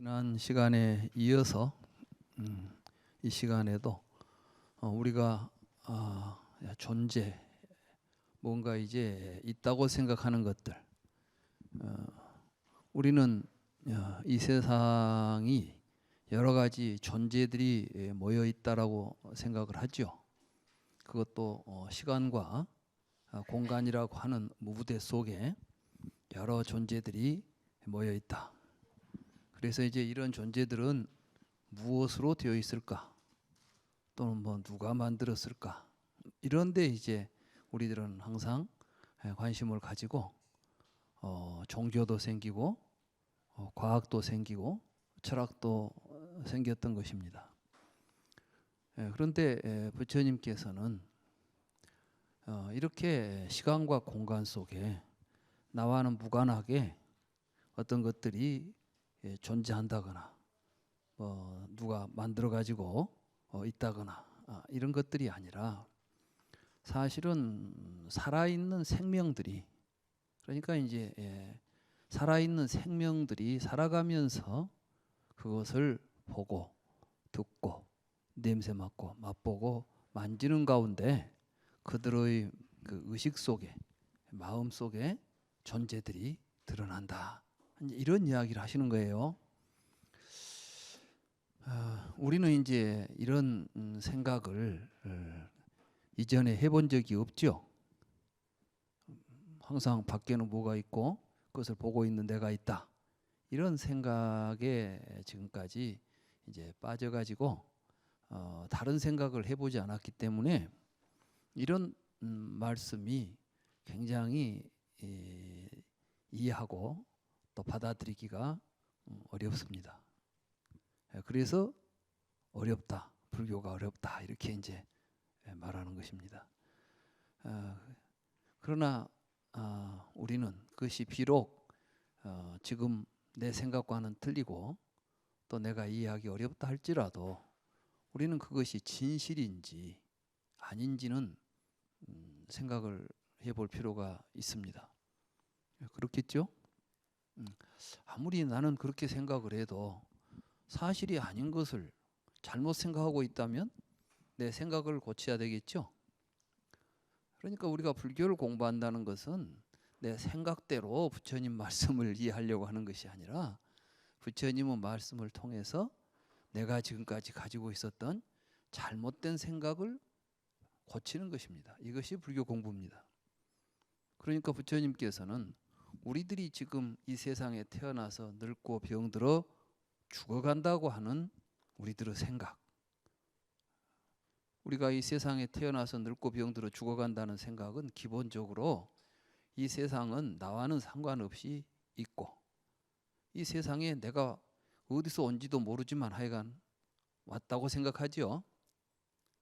지난 시간에 이어서 이 시간에도 우리가 존재, 뭔가 이제 있다고 생각하는 것들, 우리는 이 세상이 여러 가지 존재들이 모여 있다라고 생각을 하죠. 그것도 시간과 공간이라고 하는 무대 속에 여러 존재들이 모여 있다. 그래서 이제 이런 존재들은 무엇으로 되어 있을까? 또는 뭐 누가 만들었을까? 이런데 이제 우리들은 항상 관심을 가지고 종교도 생기고 과학도 생기고 철학도 생겼던 것입니다. 그런데 부처님께서는 이렇게 시간과 공간 속에 나와는 무관하게 어떤 것들이 존재한다거나 누가 만들어 가지고 있다거나 이런 것들이 아니라 사실은 살아있는 생명들이, 그러니까 이제 살아있는 생명들이 살아가면서 그것을 보고 듣고 냄새 맡고 맛보고 만지는 가운데 그들의 그 의식 속에, 마음 속에 존재들이 드러난다. 이런 이야기를 하시는 거예요. 우리는 이제 이런 생각을 이전에 해본 적이 없죠. 항상 밖에는 뭐가 있고 그것을 보고 있는 내가 있다. 이런 생각에 지금까지 이제 빠져가지고 다른 생각을 해보지 않았기 때문에 이런 말씀이 굉장히 이해하고 또 받아들이기가 어렵습니다. 그래서 어렵다, 불교가 어렵다 이렇게 이제 말하는 것입니다. 그러나 우리는 그것이 비록 지금 내 생각과는 틀리고 또 내가 이해하기 어렵다 할지라도 우리는 그것이 진실인지 아닌지는 생각을 해볼 필요가 있습니다. 그렇겠죠? 아무리 나는 그렇게 생각을 해도 사실이 아닌 것을 잘못 생각하고 있다면 내 생각을 고쳐야 되겠죠. 그러니까 우리가 불교를 공부한다는 것은 내 생각대로 부처님 말씀을 이해하려고 하는 것이 아니라 부처님의 말씀을 통해서 내가 지금까지 가지고 있었던 잘못된 생각을 고치는 것입니다. 이것이 불교 공부입니다. 그러니까 부처님께서는 우리들이 지금 이 세상에 태어나서 늙고 병들어 죽어간다고 하는 우리들의 생각, 우리가 이 세상에 태어나서 늙고 병들어 죽어간다는 생각은 기본적으로 이 세상은 나와는 상관없이 있고 이 세상에 내가 어디서 온지도 모르지만 하여간 왔다고 생각하죠.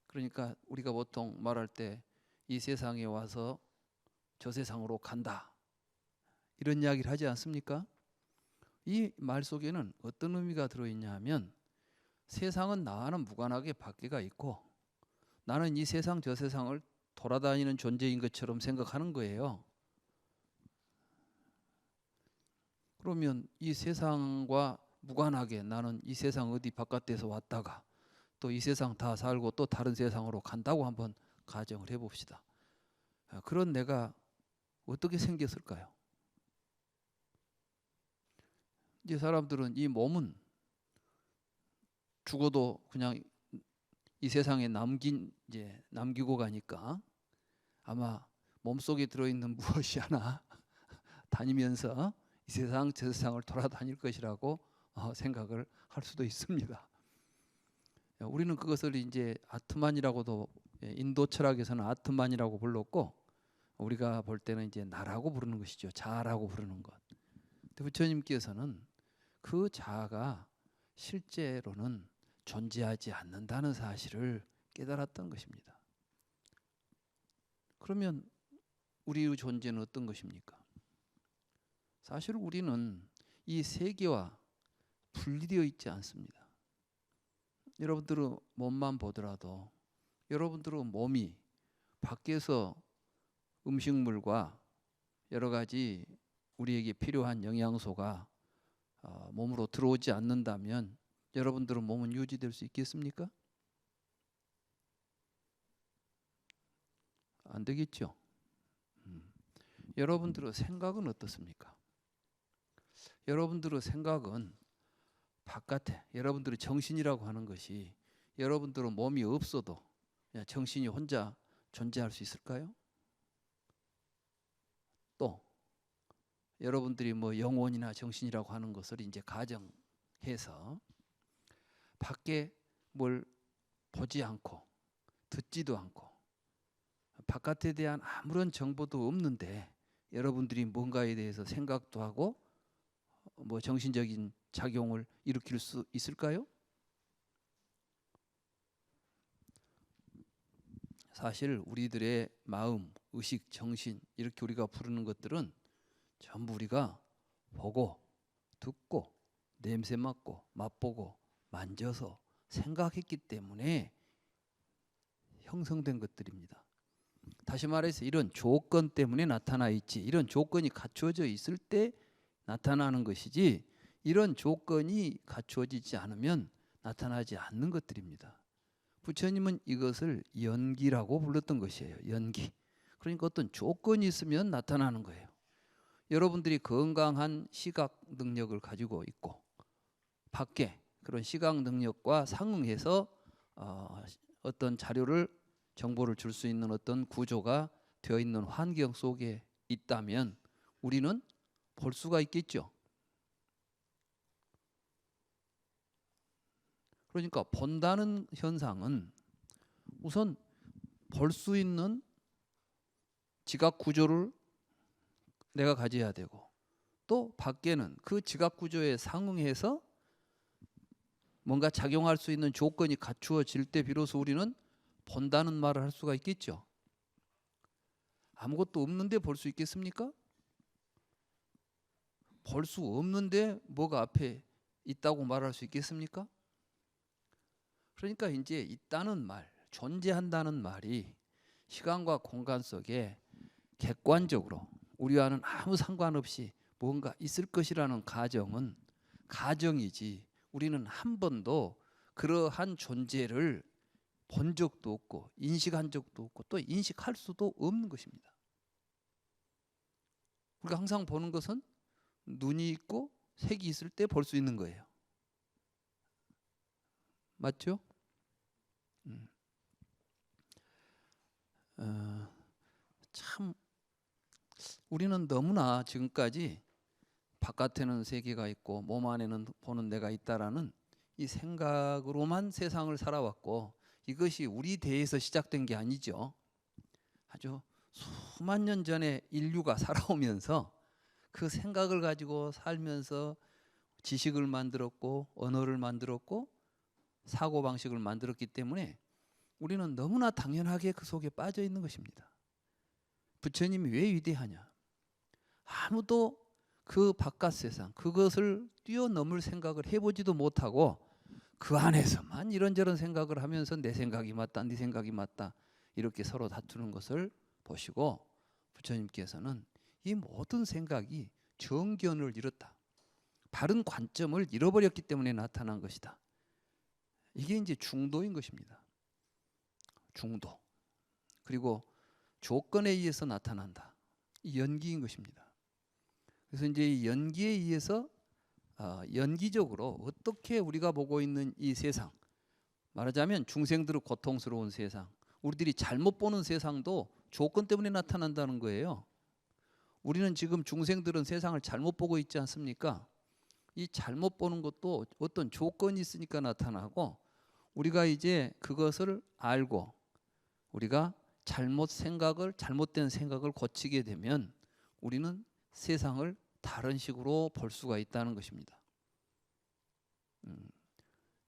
그러니까 우리가 보통 말할 때 이 세상에 와서 저 세상으로 간다 이런 이야기를 하지 않습니까? 이 말 속에는 어떤 의미가 들어있냐 하면 세상은 나와는 무관하게 밖에가 있고 나는 이 세상 저 세상을 돌아다니는 존재인 것처럼 생각하는 거예요. 그러면 이 세상과 무관하게 나는 이 세상 어디 바깥에서 왔다가 또 이 세상 다 살고 또 다른 세상으로 간다고 한번 가정을 해봅시다. 그런 내가 어떻게 생겼을까요? 이제 사람들은 이 몸은 죽어도 그냥 이 세상에 남기고 가니까 아마 몸속에 들어있는 무엇이 하나 다니면서 이 세상 저 세상을 돌아다닐 것이라고 생각을 할 수도 있습니다. 우리는 그것을 이제 아트만이라고도 인도 철학에서는 아트만이라고 불렀고 우리가 볼 때는 이제 나라고 부르는 것이죠. 자아라고 부르는 것. 근데 부처님께서는 그 자아가 실제로는 존재하지 않는다는 사실을 깨달았던 것입니다. 그러면 우리의 존재는 어떤 것입니까? 사실 우리는 이 세계와 분리되어 있지 않습니다. 여러분들은 몸만 보더라도 여러분들의 몸이 밖에서 음식물과 여러 가지 우리에게 필요한 영양소가 몸으로 들어오지 않는다면 여러분들은 몸은 유지될 수 있겠습니까? 안 되겠죠. 여러분들의 생각은 어떻습니까? 여러분들의 생각은 바깥에 여러분들의 정신이라고 하는 것이 여러분들의 몸이 없어도 그냥 정신이 혼자 존재할 수 있을까요? 또 여러분들이 뭐 영혼이나 정신이라고 하는 것을 이제 가정해서 밖에 뭘 보지 않고 듣지도 않고 바깥에 대한 아무런 정보도 없는데 여러분들이 뭔가에 대해서 생각도 하고 뭐 정신적인 작용을 일으킬 수 있을까요? 사실 우리들의 마음, 의식, 정신 이렇게 우리가 부르는 것들은 전부 우리가 보고 듣고 냄새 맡고 맛보고 만져서 생각했기 때문에 형성된 것들입니다. 다시 말해서 이런 조건 때문에 나타나 있지, 이런 조건이 갖추어져 있을 때 나타나는 것이지 이런 조건이 갖추어지지 않으면 나타나지 않는 것들입니다. 부처님은 이것을 연기라고 불렀던 것이에요. 연기. 그러니까 어떤 조건이 있으면 나타나는 거예요. 여러분들이 건강한 시각 능력을 가지고 있고 밖에 그런 시각 능력과 상응해서 어떤 자료를 정보를 줄 수 있는 어떤 구조가 되어 있는 환경 속에 있다면 우리는 볼 수가 있겠죠. 그러니까 본다는 현상은 우선 볼 수 있는 지각 구조를 내가 가져야 되고 또 밖에는 그 지각 구조에 상응해서 뭔가 작용할 수 있는 조건이 갖추어질 때 비로소 우리는 본다는 말을 할 수가 있겠죠. 아무것도 없는데 볼 수 있겠습니까? 볼 수 없는데 뭐가 앞에 있다고 말할 수 있겠습니까? 그러니까 이제 있다는 말, 존재한다는 말이 시간과 공간 속에 객관적으로 우리와는 아무 상관없이 뭔가 있을 것이라는 가정은 가정이지 우리는 한 번도 그러한 존재를 본 적도 없고 인식한 적도 없고 또 인식할 수도 없는 것입니다. 우리가 항상 보는 것은 눈이 있고 색이 있을 때 볼 수 있는 거예요. 맞죠? 참 우리는 너무나 지금까지 바깥에는 세계가 있고 몸 안에는 보는 내가 있다라는 이 생각으로만 세상을 살아왔고 이것이 우리 대에서 시작된 게 아니죠. 아주 수만 년 전에 인류가 살아오면서 그 생각을 가지고 살면서 지식을 만들었고 언어를 만들었고 사고방식을 만들었기 때문에 우리는 너무나 당연하게 그 속에 빠져 있는 것입니다. 부처님이 왜 위대하냐? 아무도 그 바깥 세상 그것을 뛰어넘을 생각을 해보지도 못하고 그 안에서만 이런저런 생각을 하면서 내 생각이 맞다, 네 생각이 맞다 이렇게 서로 다투는 것을 보시고 부처님께서는 이 모든 생각이 정견을 잃었다. 바른 관점을 잃어버렸기 때문에 나타난 것이다. 이게 이제 중도인 것입니다. 중도. 그리고 조건에 의해서 나타난다. 이 연기인 것입니다. 그래서 이제 이 연기에 의해서 연기적으로 어떻게 우리가 보고 있는 이 세상, 말하자면 중생들의 고통스러운 세상, 우리들이 잘못 보는 세상도 조건 때문에 나타난다는 거예요. 우리는 지금 중생들은 세상을 잘못 보고 있지 않습니까? 이 잘못 보는 것도 어떤 조건이 있으니까 나타나고 우리가 이제 그것을 알고 우리가 잘못된 생각을 고치게 되면 우리는 세상을 다른 식으로 볼 수가 있다는 것입니다.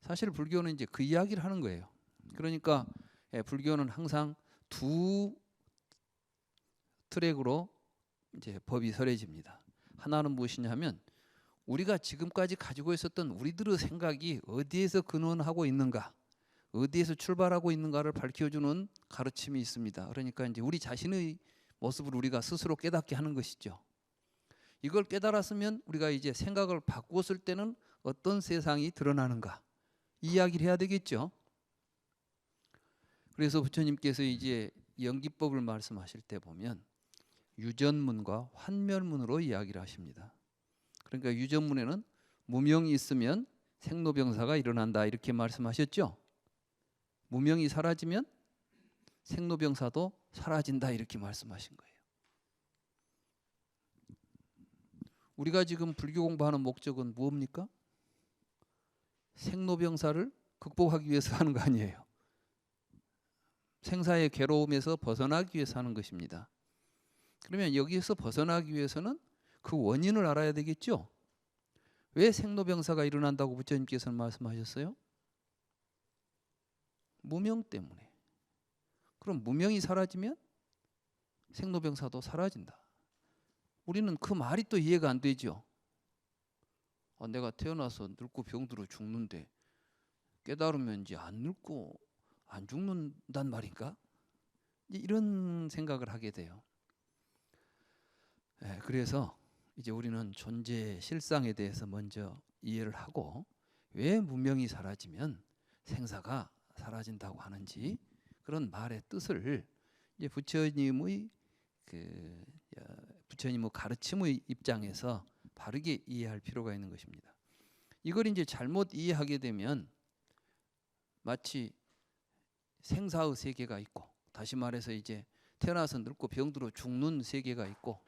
사실 불교는 이제 그 이야기를 하는 거예요. 그러니까 불교는 항상 두 트랙으로 이제 법이 설해집니다. 하나는 무엇이냐면 우리가 지금까지 가지고 있었던 우리들의 생각이 어디에서 근원하고 있는가, 어디에서 출발하고 있는가를 밝혀주는 가르침이 있습니다. 그러니까 이제 우리 자신의 모습을 우리가 스스로 깨닫게 하는 것이죠. 이걸 깨달았으면 우리가 이제 생각을 바꾸었을 때는 어떤 세상이 드러나는가 이야기를 해야 되겠죠. 그래서 부처님께서 이제 연기법을 말씀하실 때 보면 유전문과 환멸문으로 이야기를 하십니다. 그러니까 유전문에는 무명이 있으면 생로병사가 일어난다 이렇게 말씀하셨죠. 무명이 사라지면 생로병사도 사라진다 이렇게 말씀하신 거예요. 우리가 지금 불교 공부하는 목적은 무엇입니까? 생로병사를 극복하기 위해서 하는 거 아니에요. 생사의 괴로움에서 벗어나기 위해서 하는 것입니다. 그러면 여기에서 벗어나기 위해서는 그 원인을 알아야 되겠죠. 왜 생로병사가 일어난다고 부처님께서는 말씀하셨어요? 무명 때문에. 그럼 무명이 사라지면 생로병사도 사라진다. 우리는 그 말이 또 이해가 안 되죠. 내가 태어나서 늙고 병들어 죽는데 깨달으면 이제 안 늙고 안 죽는단 말인가? 이런 생각을 하게 돼요. 그래서 이제 우리는 존재 실상에 대해서 먼저 이해를 하고 왜 무명이 사라지면 생사가 사라진다고 하는지 그런 말의 뜻을 이제 부처님의 가르침의 입장에서 바르게 이해할 필요가 있는 것입니다. 이걸 이제 잘못 이해하게 되면 마치 생사의 세계가 있고, 다시 말해서 이제 태어나서 늙고 병들어 죽는 세계가 있고,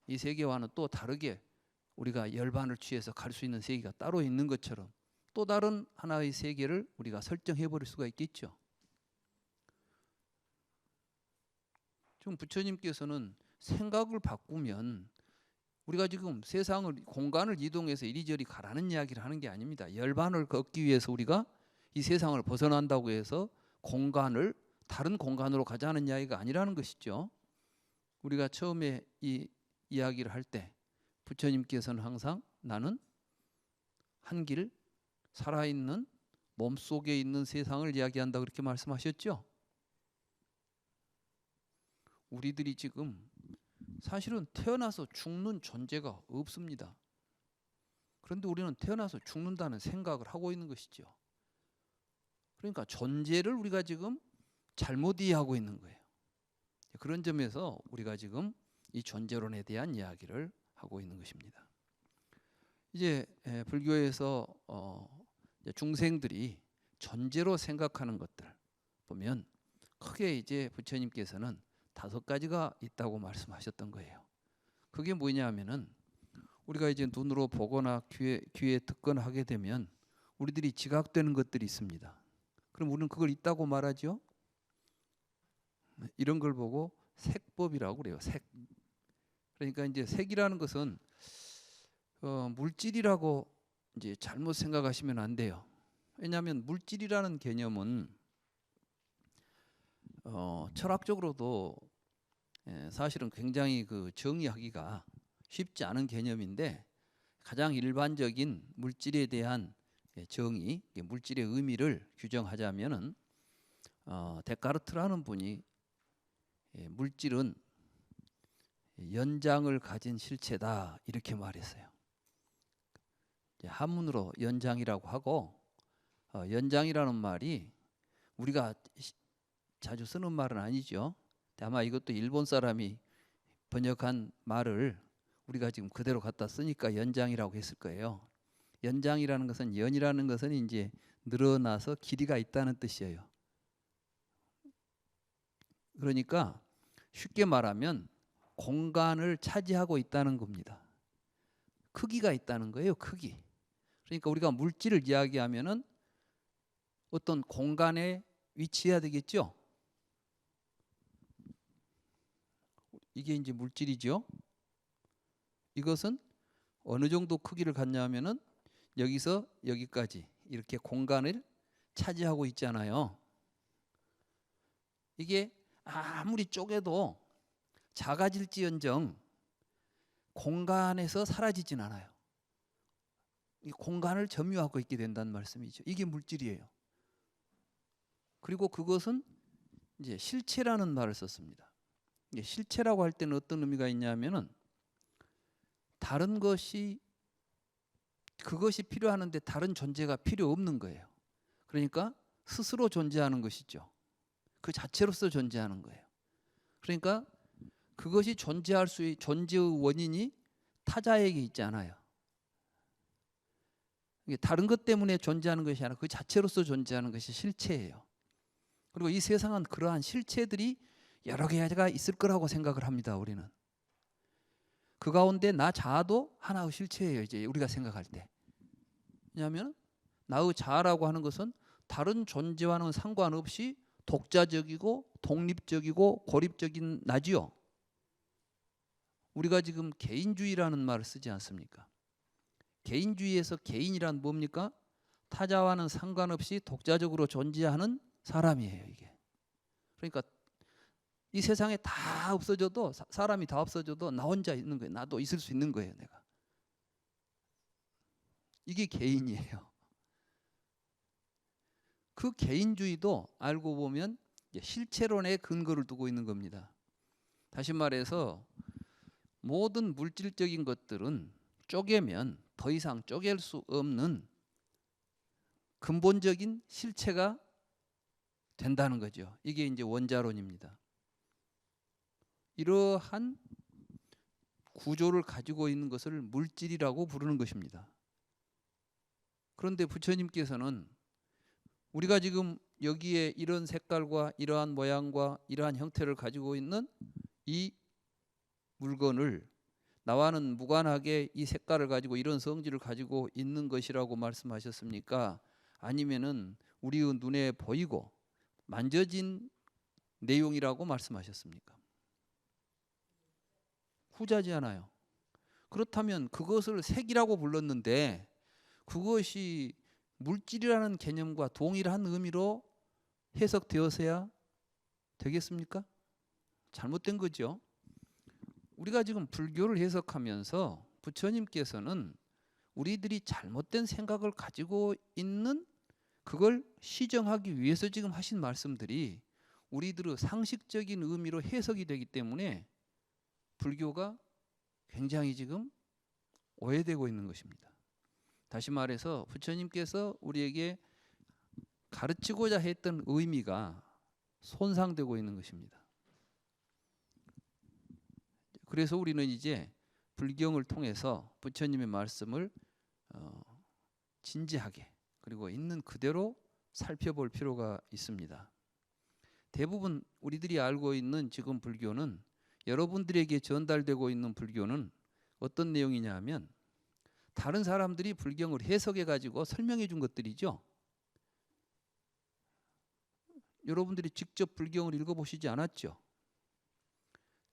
이 세계와는 또 다르게 우리가 열반을 취해서 갈 수 있는 세계가 따로 있는 것처럼 또 다른 하나의 세계를 우리가 설정해 버릴 수가 있겠죠. 지금 부처님께서는 생각을 바꾸면 우리가 지금 세상을 공간을 이동해서 이리저리 가라는 이야기를 하는 게 아닙니다. 열반을 걷기 위해서 우리가 이 세상을 벗어난다고 해서 공간을 다른 공간으로 가자는 이야기가 아니라는 것이죠. 우리가 처음에 이 이야기를 할 때 부처님께서는 항상 나는 한 길 살아있는 몸속에 있는 세상을 이야기한다 그렇게 말씀하셨죠. 우리들이 지금 사실은 태어나서 죽는 존재가 없습니다. 그런데 우리는 태어나서 죽는다는 생각을 하고 있는 것이죠. 그러니까 존재를 우리가 지금 잘못 이해하고 있는 거예요. 그런 점에서 우리가 지금 이 존재론에 대한 이야기를 하고 있는 것입니다. 이제 불교에서 중생들이 존재로 생각하는 것들 보면 크게 이제 부처님께서는 5가지가 있다고 말씀하셨던 거예요. 그게 뭐냐면은 우리가 이제 눈으로 보거나 귀에 듣거나 하게 되면 우리들이 지각되는 것들이 있습니다. 그럼 우리는 그걸 있다고 말하죠. 이런 걸 보고 색법이라고 그래요. 색. 그러니까 이제 색이라는 것은 물질이라고 이제 잘못 생각하시면 안 돼요. 왜냐하면 물질이라는 개념은 철학적으로도 사실은 굉장히 정의하기가 쉽지 않은 개념인데 가장 일반적인 물질에 대한 정의, 물질의 의미를 규정하자면은 데카르트라는 분이 물질은 연장을 가진 실체다 이렇게 말했어요. 한문으로 연장이라고 하고 연장이라는 말이 우리가 자주 쓰는 말은 아니죠. 아마 이것도 일본 사람이 번역한 말을 우리가 지금 그대로 갖다 쓰니까 연장이라고 했을 거예요. 연장이라는 것은 연이라는 것은 이제 늘어나서 길이가 있다는 뜻이에요. 그러니까 쉽게 말하면 공간을 차지하고 있다는 겁니다. 크기가 있다는 거예요. 크기. 그러니까 우리가 물질을 이야기하면은 어떤 공간에 위치해야 되겠죠. 이게 이제 물질이죠. 이것은 어느 정도 크기를 갖냐면은 여기서 여기까지 이렇게 공간을 차지하고 있잖아요. 이게 아무리 쪼개도 작아질지언정 공간에서 사라지진 않아요. 이 공간을 점유하고 있게 된다는 말씀이죠. 이게 물질이에요. 그리고 그것은 이제 실체라는 말을 썼습니다. 이게 실체라고 할 때는 어떤 의미가 있냐면은 다른 것이 그것이 필요하는데 다른 존재가 필요 없는 거예요. 그러니까 스스로 존재하는 것이죠. 그 자체로서 존재하는 거예요. 그러니까 그것이 존재할 수의 존재의 원인이 타자에게 있지 않아요. 이게 다른 것 때문에 존재하는 것이 아니라 그 자체로서 존재하는 것이 실체예요. 그리고 이 세상은 그러한 실체들이 여러 개가 있을 거라고 생각을 합니다. 우리는. 그 가운데 나 자아도 하나의 실체예요. 이제 우리가 생각할 때. 왜냐하면 나의 자아라고 하는 것은 다른 존재와는 상관없이 독자적이고 독립적이고 고립적인 나지요. 우리가 지금 개인주의라는 말을 쓰지 않습니까? 개인주의에서 개인이란 뭡니까? 타자와는 상관없이 독자적으로 존재하는 사람이에요. 이게. 그러니까 이 세상에 다 없어져도 사람이 다 없어져도 나 혼자 있는 거예요. 나도 있을 수 있는 거예요. 내가. 이게 개인이에요. 그 개인주의도 알고 보면 실체론에 근거를 두고 있는 겁니다. 다시 말해서 모든 물질적인 것들은 쪼개면 더 이상 쪼갤 수 없는 근본적인 실체가 된다는 거죠. 이게 이제 원자론입니다. 이러한 구조를 가지고 있는 것을 물질이라고 부르는 것입니다. 그런데 부처님께서는 우리가 지금 여기에 이런 색깔과 이러한 모양과 이러한 형태를 가지고 있는 이 물건을 나와는 무관하게 이 색깔을 가지고 이런 성질을 가지고 있는 것이라고 말씀하셨습니까? 아니면은 우리의 눈에 보이고 만져진 내용이라고 말씀하셨습니까? 후자지 않아요. 그렇다면 그것을 색이라고 불렀는데 그것이 물질이라는 개념과 동일한 의미로 해석되어서야 되겠습니까? 잘못된 거죠. 우리가 지금 불교를 해석하면서 부처님께서는 우리들이 잘못된 생각을 가지고 있는 그걸 시정하기 위해서 지금 하신 말씀들이 우리들의 상식적인 의미로 해석이 되기 때문에 불교가 굉장히 지금 오해되고 있는 것입니다. 다시 말해서 부처님께서 우리에게 가르치고자 했던 의미가 손상되고 있는 것입니다. 그래서 우리는 이제 불경을 통해서 부처님의 말씀을 진지하게 그리고 있는 그대로 살펴볼 필요가 있습니다. 대부분 우리들이 알고 있는 지금 불교는 여러분들에게 전달되고 있는 불교는 어떤 내용이냐 하면 다른 사람들이 불경을 해석해 가지고 설명해 준 것들이죠. 여러분들이 직접 불경을 읽어보시지 않았죠.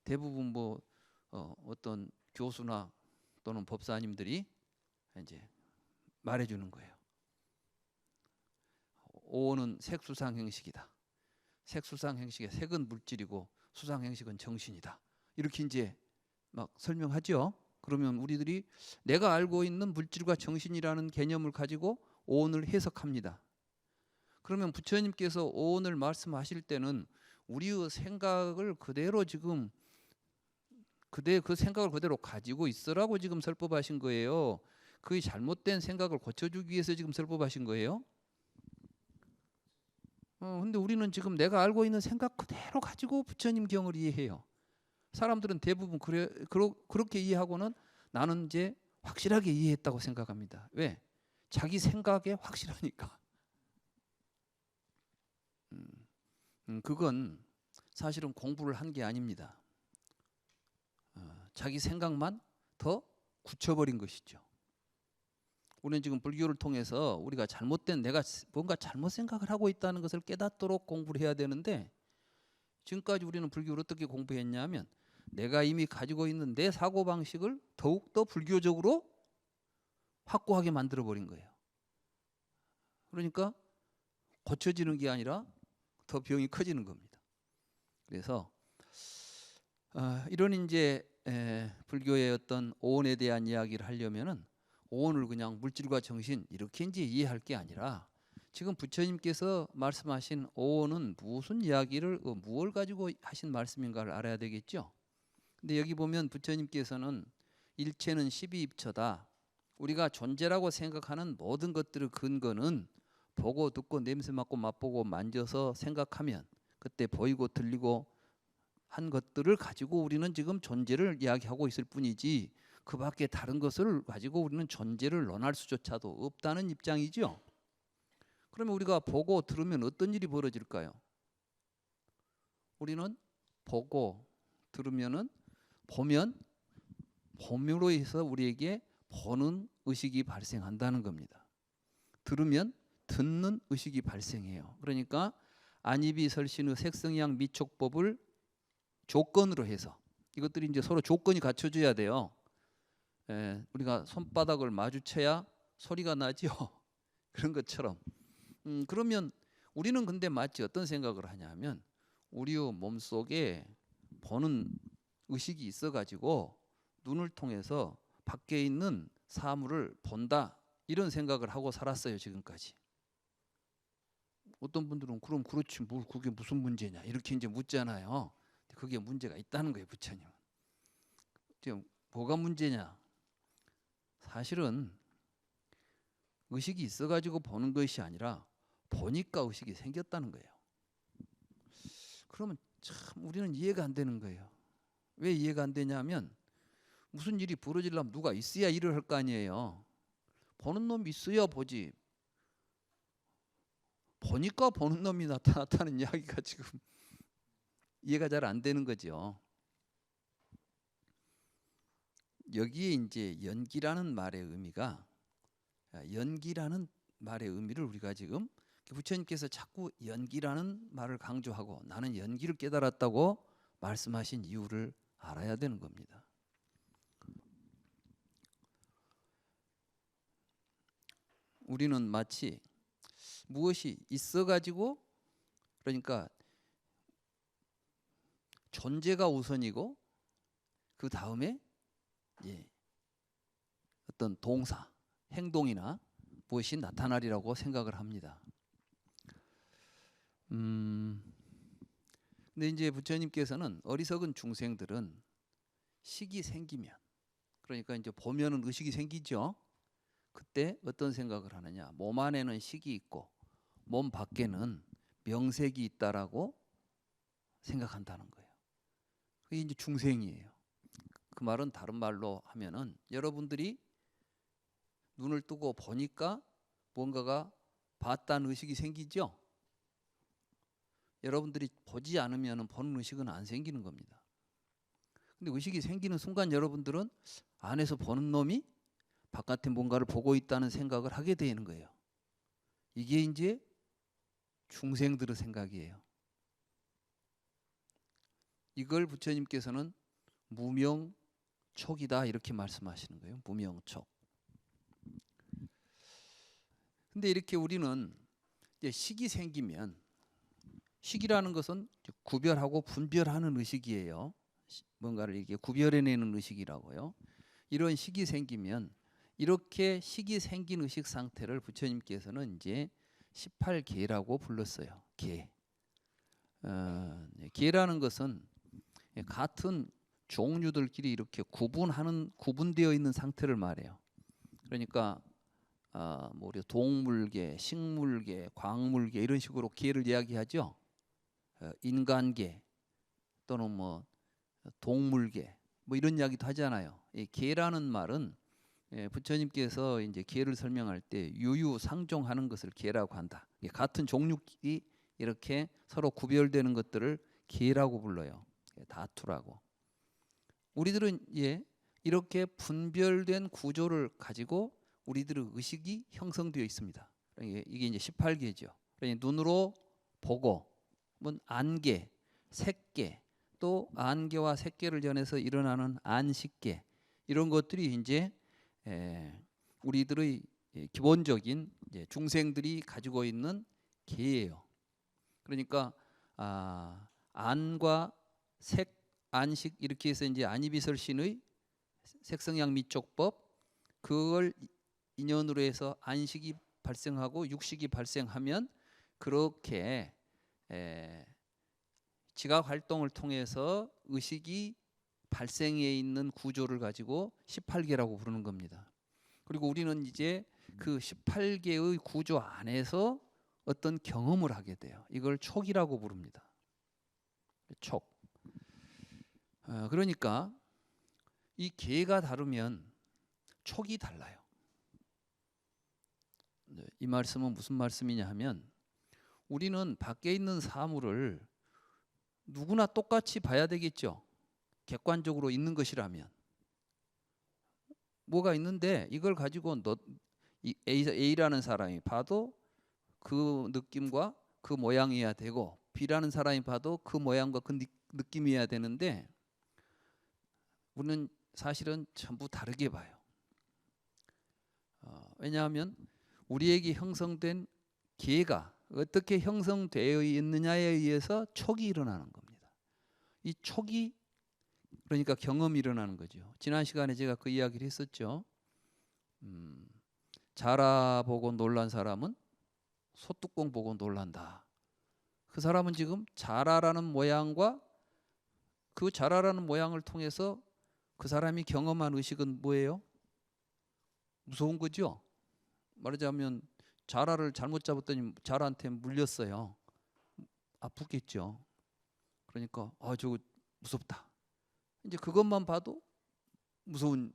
대부분 어떤 교수나 또는 법사님들이 이제 말해주는 거예요. 오는 색수상 형식이다. 색수상 형식의 색은 물질이고 수상 형식은 정신이다. 이렇게 이제 막 설명하죠. 그러면 우리들이 내가 알고 있는 물질과 정신이라는 개념을 가지고 오온을 해석합니다. 그러면 부처님께서 오온을 말씀하실 때는 우리의 생각을 그대로 지금 그 생각을 그대로 가지고 있으라고 지금 설법하신 거예요. 그 잘못된 생각을 고쳐주기 위해서 지금 설법하신 거예요. 근데 우리는 지금 내가 알고 있는 생각 그대로 가지고 부처님 경을 이해해요. 사람들은 대부분 그렇게 이해하고는 나는 이제 확실하게 이해했다고 생각합니다. 왜? 자기 생각에 확실하니까. 그건 사실은 공부를 한 게 아닙니다. 자기 생각만 더 굳혀버린 것이죠. 우리는 지금 불교를 통해서 우리가 내가 뭔가 잘못 생각을 하고 있다는 것을 깨닫도록 공부를 해야 되는데 지금까지 우리는 불교를 어떻게 공부했냐면 내가 이미 가지고 있는 내 사고방식을 더욱더 불교적으로 확고하게 만들어버린 거예요. 그러니까 고쳐지는 게 아니라 더 병이 커지는 겁니다. 그래서 이런 이제 불교의 어떤 오온에 대한 이야기를 하려면은 오온을 그냥 물질과 정신 이렇게 이제 이해할 게 아니라 지금 부처님께서 말씀하신 오온은 무슨 이야기를 무엇을 가지고 하신 말씀인가를 알아야 되겠죠. 근데 여기 보면 부처님께서는 일체는 12입처다. 우리가 존재라고 생각하는 모든 것들의 근거는 보고 듣고 냄새 맡고 맛보고 만져서 생각하면 그때 보이고 들리고 한 것들을 가지고 우리는 지금 존재를 이야기하고 있을 뿐이지 그 밖에 다른 것을 가지고 우리는 존재를 논할 수조차도 없다는 입장이죠. 그러면 우리가 보고 들으면 어떤 일이 벌어질까요? 우리는 보고 들으면은 보면 봄으로 해서 우리에게 보는 의식이 발생한다는 겁니다. 들으면 듣는 의식이 발생해요. 그러니까 안입이 설신의 색성향 미촉법을 조건으로 해서 이것들이 이제 서로 조건이 갖춰져야 돼요. 우리가 손바닥을 마주쳐야 소리가 나죠. 그런 것처럼. 그러면 우리는 근데 마치 어떤 생각을 하냐면 우리의 몸속에 보는 의식이 있어가지고 눈을 통해서 밖에 있는 사물을 본다 이런 생각을 하고 살았어요 지금까지. 어떤 분들은 그럼 그렇지 뭘 그게 무슨 문제냐 이렇게 이제 묻잖아요. 그게 문제가 있다는 거예요 부처님은. 지금 뭐가 문제냐? 사실은 의식이 있어가지고 보는 것이 아니라 보니까 의식이 생겼다는 거예요. 그러면 참 우리는 이해가 안 되는 거예요. 왜 이해가 안 되냐면 무슨 일이 벌어지려면 누가 있어야 일을 할 거 아니에요. 보는 놈이 있어야 보지. 보니까 보는 놈이 나타났다는 이야기가 지금 이해가 잘 안 되는 거죠. 여기에 이제 연기라는 말의 의미가 연기라는 말의 의미를 우리가 지금 부처님께서 자꾸 연기라는 말을 강조하고 나는 연기를 깨달았다고 말씀하신 이유를 알아야 되는 겁니다. 우리는 마치 무엇이 있어가지고 그러니까 존재가 우선이고 그 다음에 어떤 동사, 행동이나 무엇이 나타나리라고 생각을 합니다. 근데 이제 부처님께서는 어리석은 중생들은 식이 생기면 그러니까 이제 보면은 의식이 생기죠. 그때 어떤 생각을 하느냐? 몸 안에는 식이 있고 몸 밖에는 명색이 있다라고 생각한다는 거예요. 그게 이제 중생이에요. 그 말은 다른 말로 하면은 여러분들이 눈을 뜨고 보니까 뭔가가 봤다는 의식이 생기죠. 여러분들이 보지 않으면 보는 의식은 안 생기는 겁니다. 근데 의식이 생기는 순간 여러분들은 안에서 보는 놈이 바깥에 뭔가를 보고 있다는 생각을 하게 되는 거예요. 이게 이제 중생들의 생각이에요. 이걸 부처님께서는 무명촉이다 이렇게 말씀하시는 거예요. 무명촉. 근데 이렇게 우리는 이제 식이 생기면 식이라는 것은 구별하고 분별하는 의식이에요. 뭔가를 이렇게 구별해내는 의식이라고요. 이런 식이 생기면 이렇게 식이 생긴 의식 상태를 부처님께서는 이제 18계라고 불렀어요. 계. 계라는 것은 같은 종류들끼리 이렇게 구분되어 있는 상태를 말해요. 그러니까 뭐 우리 동물계, 식물계, 광물계 이런 식으로 계를 이야기하죠. 인간계 또는 뭐 동물계 뭐 이런 이야기도 하잖아요. 이 계라는 말은 부처님께서 이제 계를 설명할 때 유유상종하는 것을 계라고 한다. 같은 종류끼리 이렇게 서로 구별되는 것들을 계라고 불러요. 다투라고. 우리들은 이렇게 분별된 구조를 가지고 우리들의 의식이 형성되어 있습니다. 이게 이제 18계죠. 눈으로 보고 안계, 색계, 또 안계와 색계를 전해서 일어나는 안식계 이런 것들이 이제 우리들의 기본적인 중생들이 가지고 있는 계예요. 그러니까 안과 색, 안식 이렇게 해서 이제 안이비설신의 색성향 미촉법 그걸 인연으로 해서 안식이 발생하고 육식이 발생하면 그렇게 지각 활동을 통해서 의식이 발생해 있는 구조를 가지고 18개라고 부르는 겁니다. 그리고 우리는 이제 그 18개의 구조 안에서 어떤 경험을 하게 돼요. 이걸 촉이라고 부릅니다. 촉. 그러니까 이 개가 다르면 촉이 달라요. 이 말씀은 무슨 말씀이냐 하면 우리는 밖에 있는 사물을 누구나 똑같이 봐야 되겠죠. 객관적으로 있는 것이라면. 뭐가 있는데 이걸 가지고 A라는 사람이 봐도 그 느낌과 그 모양이어야 되고 B라는 사람이 봐도 그 모양과 그 느낌이어야 되는데 우리는 사실은 전부 다르게 봐요. 왜냐하면 우리에게 형성된 계가 어떻게 형성되어 있느냐에 의해서 촉이 일어나는 겁니다. 이 촉이 그러니까 경험이 일어나는 거죠. 지난 시간에 제가 그 이야기를 했었죠. 자라 보고 놀란 사람은 소뚜껑 보고 놀란다. 그 사람은 지금 자라라는 모양과 그 자라라는 모양을 통해서 그 사람이 경험한 의식은 뭐예요? 무서운 거죠. 말하자면 자라를 잘못 잡았더니 자라한테 물렸어요. 아프겠죠. 그러니까 저거 무섭다. 이제 그것만 봐도 무서운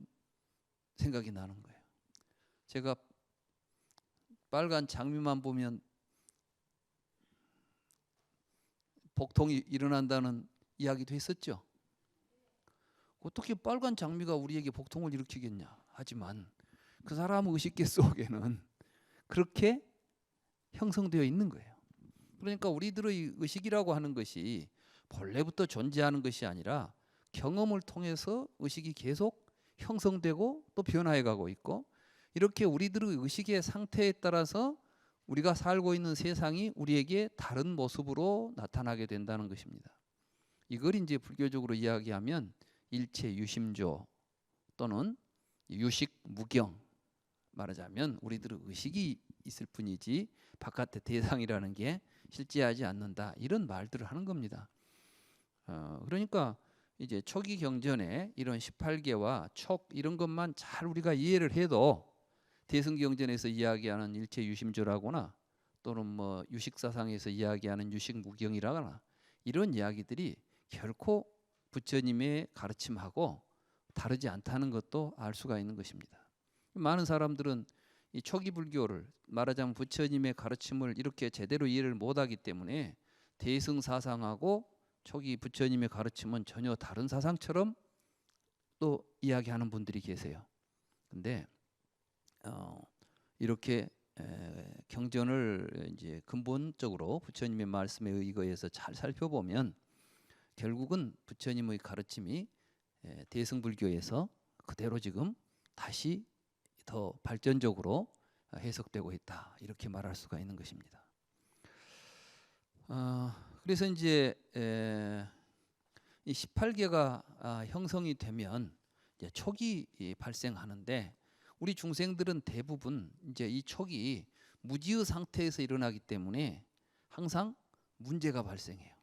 생각이 나는 거예요. 제가 빨간 장미만 보면 복통이 일어난다는 이야기도 했었죠. 어떻게 빨간 장미가 우리에게 복통을 일으키겠냐. 하지만 그 사람 의식계 속에는 그렇게 형성되어 있는 거예요. 그러니까 우리들의 의식이라고 하는 것이 본래부터 존재하는 것이 아니라 경험을 통해서 의식이 계속 형성되고 또 변화해 가고 있고 이렇게 우리들의 의식의 상태에 따라서 우리가 살고 있는 세상이 우리에게 다른 모습으로 나타나게 된다는 것입니다. 이걸 이제 불교적으로 이야기하면 일체 유심조 또는 유식무경 말하자면 우리들의 의식이 있을 뿐이지 바깥의 대상이라는 게 실제하지 않는다 이런 말들을 하는 겁니다. 그러니까 이제 초기 경전에 이런 18개와 촉 이런 것만 잘 우리가 이해를 해도 대승경전에서 이야기하는 일체 유심조라거나 또는 뭐 유식사상에서 이야기하는 유식무경이라거나 이런 이야기들이 결코 부처님의 가르침하고 다르지 않다는 것도 알 수가 있는 것입니다. 많은 사람들은 이 초기 불교를 말하자면 부처님의 가르침을 이렇게 제대로 이해를 못하기 때문에 대승사상하고 초기 부처님의 가르침은 전혀 다른 사상처럼 또 이야기하는 분들이 계세요. 근데 이렇게 경전을 이제 근본적으로 부처님의 말씀에 의거해서 잘 살펴보면 결국은 부처님의 가르침이 대승불교에서 그대로 지금 다시 더 발전적으로 해석되고 있다 이렇게 말할 수가 있는 것입니다. 그래서 이제 이 18개가 형성이 되면 이제 촉이 발생하는데 우리 중생들은 대부분 이제 이 촉이 무지의 상태에서 일어나기 때문에 항상 문제가 발생해요.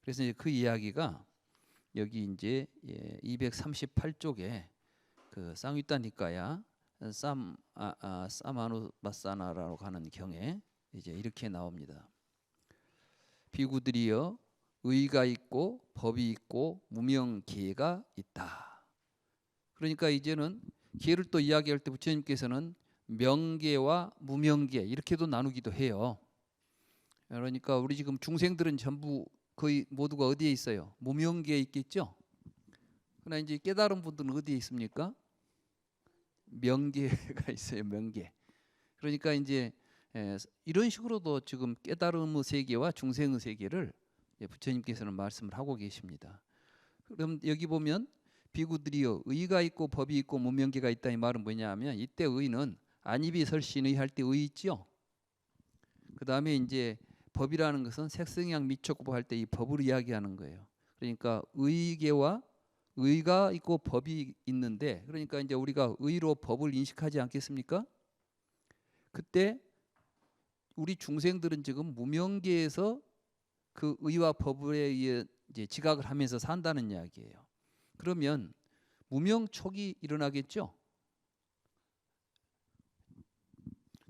그래서 이제 그 이야기가 여기 이제 238쪽에 그 쌍위따 니까야 사마누바사나라고 하는 경에 이제 이렇게 나옵니다. 비구들이여 의가 있고 법이 있고 무명계가 있다. 그러니까 이제는 계를 또 이야기할 때 부처님께서는 명계와 무명계 이렇게도 나누기도 해요. 그러니까 우리 지금 중생들은 전부 거의 모두가 어디에 있어요? 무명계에 있겠죠. 그러나 이제 깨달은 분들은 어디에 있습니까? 명계가 있어요. 명계. 그러니까 이제 이런 식으로도 지금 깨달음의 세계와 중생의 세계를 부처님께서는 말씀을 하고 계십니다. 그럼 여기 보면 비구들이여 의가 있고 법이 있고 무명계가 있다 이 말은 뭐냐하면 이때 의는 안입이 설신의 할 때 의 있죠. 그 다음에 이제 법이라는 것은 색성양 미촉구 할 때 이 법을 이야기하는 거예요. 그러니까 의계와 의가 있고 법이 있는데 그러니까 이제 우리가 의로 법을 인식하지 않겠습니까? 그때 우리 중생들은 지금 무명계에서 그 의와 법에 의해 이제 지각을 하면서 산다는 이야기예요. 그러면 무명촉이 일어나겠죠.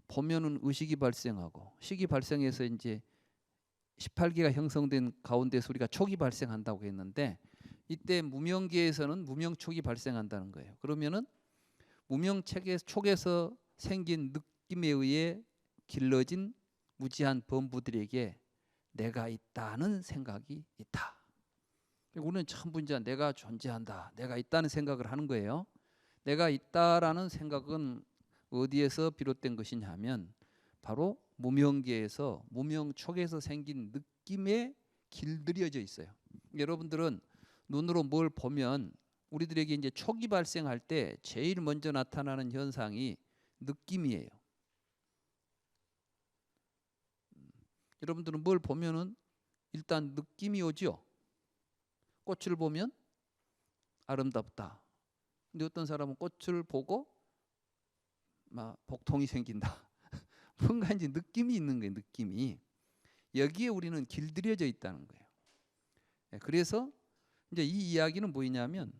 보면은 의식이 발생하고 식이 발생해서 이제 18개가 형성된 가운데서 우리가 촉이 발생한다고 했는데 이때 무명계에서는 무명촉이 발생한다는 거예요. 그러면은 무명촉에서 생긴 느낌에 의해 길러진 무지한 범부들에게 내가 있다는 생각이 있다. 우리는 전부 이제 내가 존재한다, 내가 있다는 생각을 하는 거예요. 내가 있다라는 생각은 어디에서 비롯된 것이냐 하면 바로 무명계에서 무명촉에서 생긴 느낌에 길들여져 있어요. 여러분들은 눈으로 뭘 보면 우리들에게 이제 촉이 발생할 때 제일 먼저 나타나는 현상이 느낌이에요. 여러분들은 뭘 보면은 일단 느낌이 오죠. 꽃을 보면 아름답다. 근데 어떤 사람은 꽃을 보고 막 복통이 생긴다. 뭔가 이제 느낌이 있는 거예요. 느낌이. 여기에 우리는 길들여져 있다는 거예요. 그래서 이제 이 이야기는 뭐냐면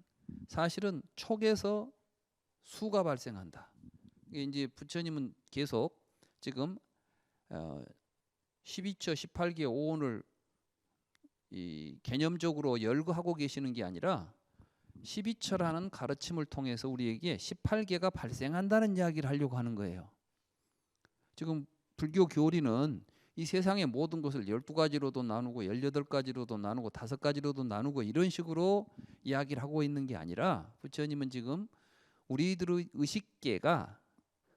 사실은 촉에서 수가 발생한다. 이게 이제 부처님은 계속 지금 12처 18개 오온을 이 개념적으로 열거하고 계시는 게 아니라 12처라는 가르침을 통해서 우리에게 18개가 발생한다는 이야기를 하려고 하는 거예요. 지금 불교 교리는 이 세상의 모든 것을 12가지로도 나누고 18가지로도 나누고 5가지로도 나누고 이런 식으로 이야기를 하고 있는 게 아니라 부처님은 지금 우리들의 의식계가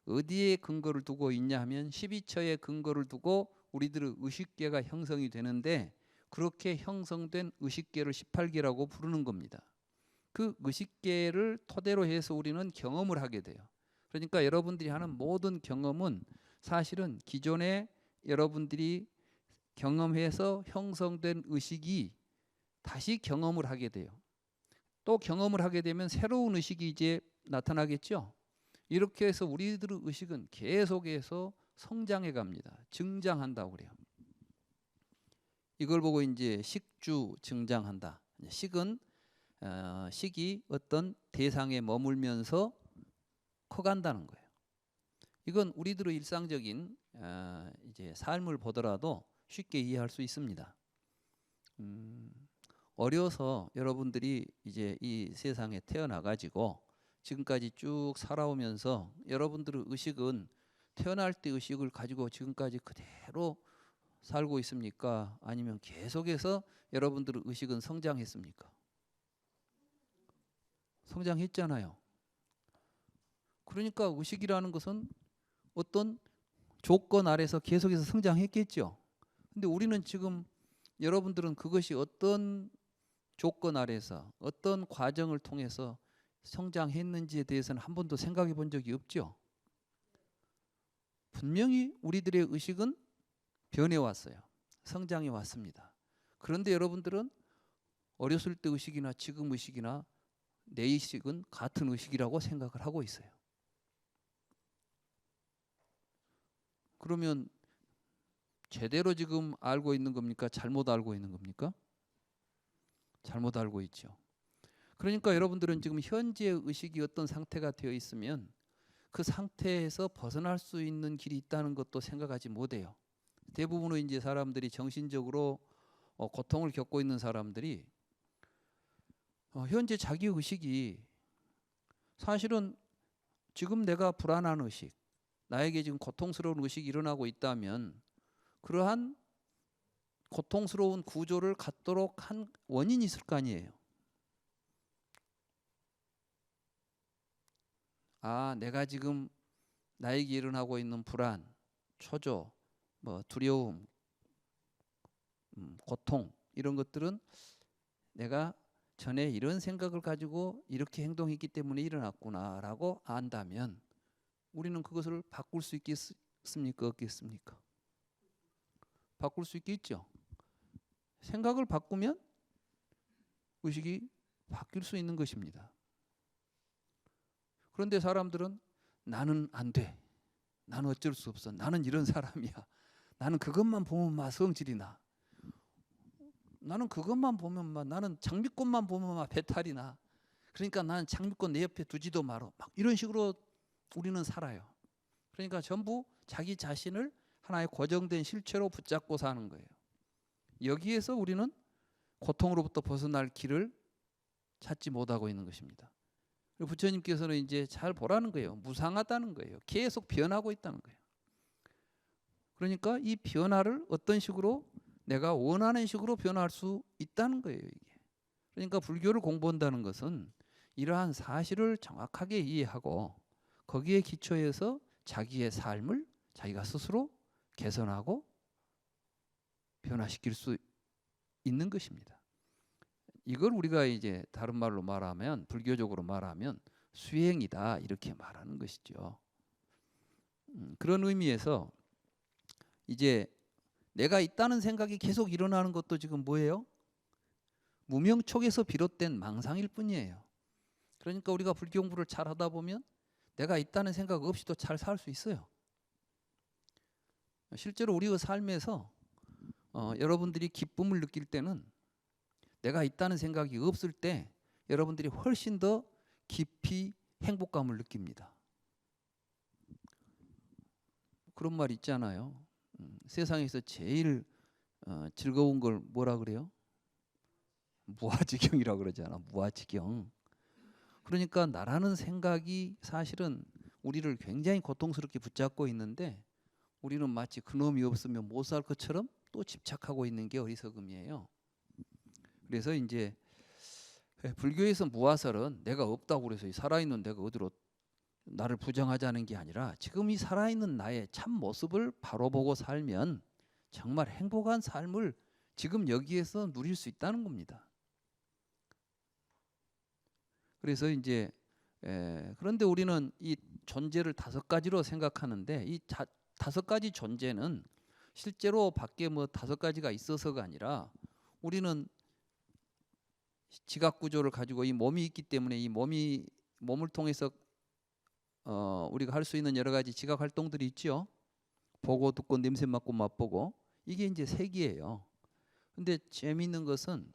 어디에 근거를 두고 있냐 하면 12처에 근거를 두고 우리들의 의식계가 형성이 되는데 그렇게 형성된 의식계를 18개라고 부르는 겁니다. 그 의식계를 토대로 해서 우리는 경험을 하게 돼요. 그러니까 여러분들이 하는 모든 경험은 사실은 기존에 여러분들이 경험해서 형성된 의식이 다시 경험을 하게 돼요. 또 경험을 하게 되면 새로운 의식이 이제 나타나겠죠. 이렇게 해서 우리들의 의식은 계속해서 성장해 갑니다. 증장한다고 그래요. 이걸 보고 이제 식주 증장한다. 식은 식이 어떤 대상에 머물면서 커간다는 거예요. 이건 우리들의 일상적인 이제 삶을 보더라도 쉽게 이해할 수 있습니다. 어려서 여러분들이 이제 이 세상에 태어나 가지고 지금까지 쭉 살아오면서 여러분들의 의식은 태어날 때 의식을 가지고 지금까지 그대로 살고 있습니까? 아니면 계속해서 여러분들의 의식은 성장했습니까? 성장했잖아요. 그러니까 의식이라는 것은 어떤 조건 아래서 계속해서 성장했겠죠. 근데 우리는 지금 여러분들은 그것이 어떤 조건 아래서 어떤 과정을 통해서 성장했는지에 대해서는 한 번도 생각해 본 적이 없죠. 분명히 우리들의 의식은 변해왔어요. 성장해 왔습니다. 그런데 여러분들은 어렸을 때 의식이나 지금 의식이나 내 의식은 같은 의식이라고 생각을 하고 있어요. 그러면 제대로 지금 알고 있는 겁니까? 잘못 알고 있는 겁니까? 잘못 알고 있죠. 그러니까 여러분들은 지금 현재의 의식이 어떤 상태가 되어 있으면 그 상태에서 벗어날 수 있는 길이 있다는 것도 생각하지 못해요. 대부분의 이제 사람들이 정신적으로 고통을 겪고 있는 사람들이 현재 자기 의식이 사실은 지금 내가 불안한 의식, 나에게 지금 고통스러운 의식이 일어나고 있다면 그러한 고통스러운 구조를 갖도록 한 원인이 있을 거 아니에요. 아, 내가 지금 나에게 일어나고 있는 불안, 초조, 두려움, 고통 이런 것들은 내가 전에 이런 생각을 가지고 이렇게 행동했기 때문에 일어났구나라고 안다면 우리는 그것을 바꿀 수 있겠습니까? 없겠습니까? 바꿀 수 있겠죠. 생각을 바꾸면 의식이 바뀔 수 있는 것입니다. 그런데 사람들은 나는 안 돼. 나는 어쩔 수 없어. 나는 이런 사람이야. 나는 그것만 보면 막 성질이 나. 나는 그것만 보면 막 나는 장미꽃만 보면 막 배탈이 나. 그러니까 난 장미꽃 내 옆에 두지도 마라. 막 이런 식으로 우리는 살아요. 그러니까 전부 자기 자신을 하나의 고정된 실체로 붙잡고 사는 거예요. 여기에서 우리는 고통으로부터 벗어날 길을 찾지 못하고 있는 것입니다. 그리고 부처님께서는 이제 잘 보라는 거예요. 무상하다는 거예요. 계속 변하고 있다는 거예요. 그러니까 이 변화를 어떤 식으로 내가 원하는 식으로 변화할 수 있다는 거예요. 이게. 그러니까 불교를 공부한다는 것은 이러한 사실을 정확하게 이해하고 거기에 기초해서 자기의 삶을 자기가 스스로 개선하고 변화시킬 수 있는 것입니다. 이걸 우리가 이제 다른 말로 말하면, 불교적으로 말하면 수행이다 이렇게 말하는 것이죠. 그런 의미에서 이제 내가 있다는 생각이 계속 일어나는 것도 지금 뭐예요? 무명촉에서 비롯된 망상일 뿐이에요. 그러니까 우리가 불교 공부를 잘 하다 보면 내가 있다는 생각 없이도 잘 살 수 있어요. 실제로 우리의 삶에서 여러분들이 기쁨을 느낄 때는 내가 있다는 생각이 없을 때 여러분들이 훨씬 더 깊이 행복감을 느낍니다. 그런 말 있잖아요. 세상에서 제일 즐거운 걸 뭐라 그래요? 무아지경이라고 그러잖아. 무아지경. 그러니까 나라는 생각이 사실은 우리를 굉장히 고통스럽게 붙잡고 있는데 우리는 마치 그놈이 없으면 못 살 것처럼 또 집착하고 있는 게 어리석음이에요. 그래서 이제 불교에서 무아설은 내가 없다고 그래서 살아있는 내가 어디로 나를 부정하자는 게 아니라 지금 이 살아있는 나의 참 모습을 바로 보고 살면 정말 행복한 삶을 지금 여기에서 누릴 수 있다는 겁니다. 그래서 이제 그런데 우리는 이 존재를 5가지로 생각하는데 이 5가지 존재는 실제로 밖에 뭐 5가지가 있어서가 아니라 우리는 지각 구조를 가지고 이 몸이 있기 때문에 이 몸을 통해서 우리가 할 수 있는 여러 가지 지각 활동들이 있죠. 보고 듣고 냄새 맡고 맛보고 이게 이제 색이에요. 근데 재미있는 것은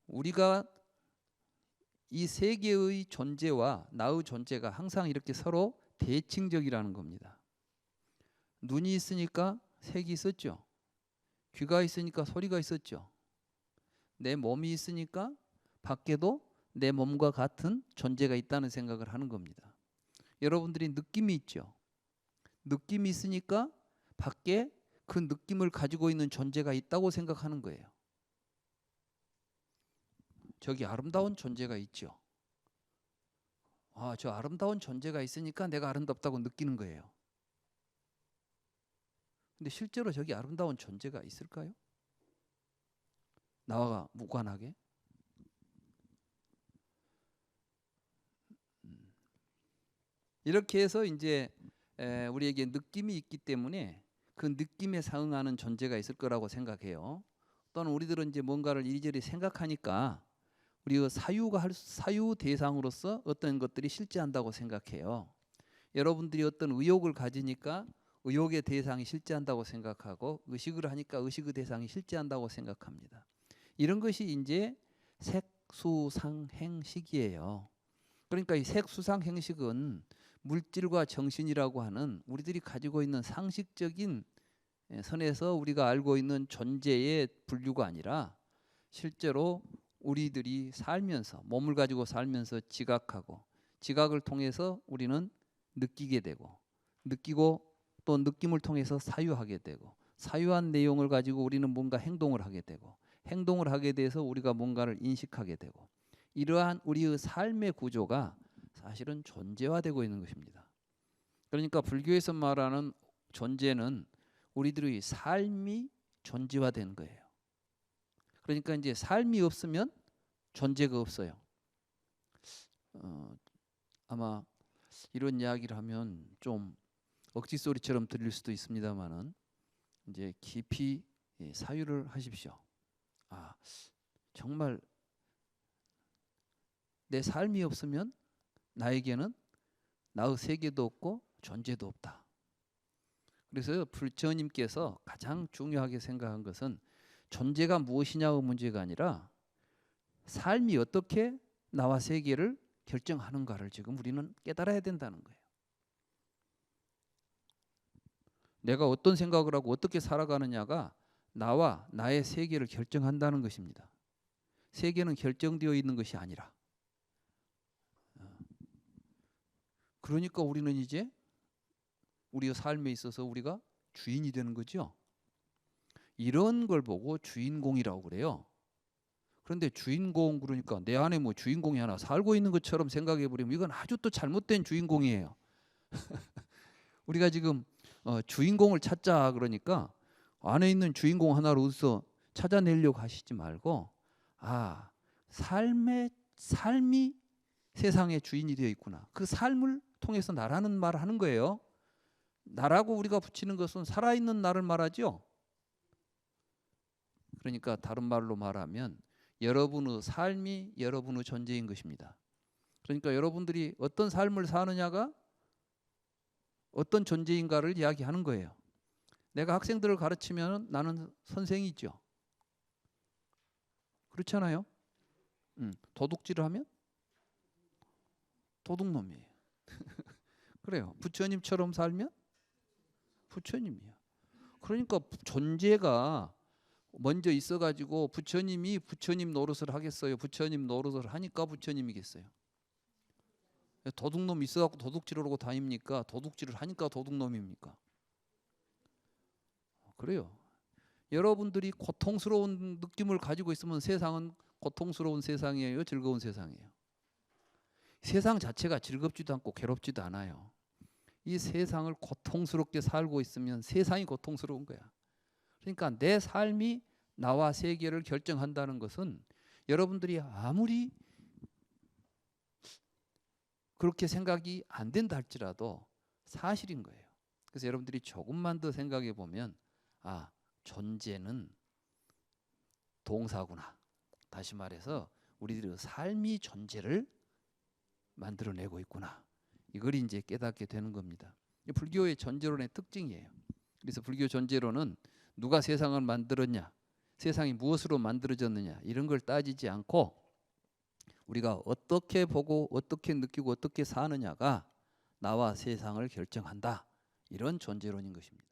우리가 이 세계의 존재와 나의 존재가 항상 이렇게 서로 대칭적이라는 겁니다. 눈이 있으니까 색이 있었죠. 귀가 있으니까 소리가 있었죠. 내 몸이 있으니까 밖에도 내 몸과 같은 존재가 있다는 생각을 하는 겁니다. 여러분들이 느낌이 있죠. 느낌이 있으니까 밖에 그 느낌을 가지고 있는 존재가 있다고 생각하는 거예요. 저기 아름다운 존재가 있죠. 저 아름다운 존재가 있으니까 내가 아름답다고 느끼는 거예요. 근데 실제로 저기 아름다운 존재가 있을까요? 나와 무관하게? 이렇게 해서 이제 우리에게 느낌이 있기 때문에 그 느낌에 상응하는 존재가 있을 거라고 생각해요. 또는 우리들은 이제 뭔가를 이리저리 생각하니까 우리가 사유 대상으로서 어떤 것들이 실제한다고 생각해요. 여러분들이 어떤 의욕을 가지니까 의욕의 대상이 실제한다고 생각하고 의식을 하니까 의식의 대상이 실제한다고 생각합니다. 이런 것이 이제 색수상행식이에요. 그러니까 이 색수상행식은 물질과 정신이라고 하는 우리들이 가지고 있는 상식적인 선에서 우리가 알고 있는 존재의 분류가 아니라 실제로 우리들이 살면서 몸을 가지고 살면서 지각하고 지각을 통해서 우리는 느끼게 되고 느끼고 또 느낌을 통해서 사유하게 되고 사유한 내용을 가지고 우리는 뭔가 행동을 하게 되고 행동을 하게 돼서 우리가 뭔가를 인식하게 되고 이러한 우리의 삶의 구조가 사실은 존재화되고 있는 것입니다. 그러니까 불교에서 말하는 존재는 우리들의 삶이 존재화된 거예요. 그러니까 이제 삶이 없으면 존재가 없어요. 아마 이런 이야기를 하면 좀 억지 소리처럼 들릴 수도 있습니다만은 이제 깊이 사유를 하십시오. 정말 내 삶이 없으면 나에게는 나의 세계도 없고 존재도 없다. 그래서 부처님께서 가장 중요하게 생각한 것은 존재가 무엇이냐의 문제가 아니라 삶이 어떻게 나와 세계를 결정하는가를 지금 우리는 깨달아야 된다는 거예요. 내가 어떤 생각을 하고 어떻게 살아가느냐가 나와 나의 세계를 결정한다는 것입니다. 세계는 결정되어 있는 것이 아니라. 그러니까 우리는 이제 우리의 삶에 있어서 우리가 주인이 되는 거죠. 이런 걸 보고 주인공이라고 그래요. 그런데 주인공 그러니까 내 안에 뭐 주인공이 하나 살고 있는 것처럼 생각해 버리면 이건 아주 또 잘못된 주인공이에요. 우리가 지금 주인공을 찾자 그러니까 안에 있는 주인공 하나를 어디서 찾아내려고 하시지 말고 삶이 세상의 주인이 되어 있구나. 그 삶을 통해서 나라는 말을 하는 거예요. 나라고 우리가 붙이는 것은 살아있는 나를 말하죠. 그러니까 다른 말로 말하면 여러분의 삶이 여러분의 존재인 것입니다. 그러니까 여러분들이 어떤 삶을 사느냐가 어떤 존재인가를 이야기하는 거예요. 내가 학생들을 가르치면 나는 선생이죠. 그렇잖아요. 도둑질을 하면 도둑놈이에요. 그래요. 부처님처럼 살면 부처님이야. 그러니까 존재가 먼저 있어가지고 부처님이 부처님 노릇을 하겠어요? 부처님 노릇을 하니까 부처님이겠어요? 도둑놈 있어갖고 도둑질하고 다닙니까? 도둑질을 하니까 도둑놈입니까? 그래요. 여러분들이 고통스러운 느낌을 가지고 있으면 세상은 고통스러운 세상이에요? 즐거운 세상이에요? 세상 자체가 즐겁지도 않고 괴롭지도 않아요. 이 세상을 고통스럽게 살고 있으면 세상이 고통스러운 거야. 그러니까 내 삶이 나와 세계를 결정한다는 것은 여러분들이 아무리 그렇게 생각이 안 된다 할지라도 사실인 거예요. 그래서 여러분들이 조금만 더 생각해 보면 존재는 동사구나. 다시 말해서 우리들의 삶이 존재를 만들어내고 있구나. 이걸 이제 깨닫게 되는 겁니다. 불교의 존재론의 특징이에요. 그래서 불교 존재론은 누가 세상을 만들었냐, 세상이 무엇으로 만들어졌느냐 이런 걸 따지지 않고 우리가 어떻게 보고 어떻게 느끼고 어떻게 사느냐가 나와 세상을 결정한다. 이런 존재론인 것입니다.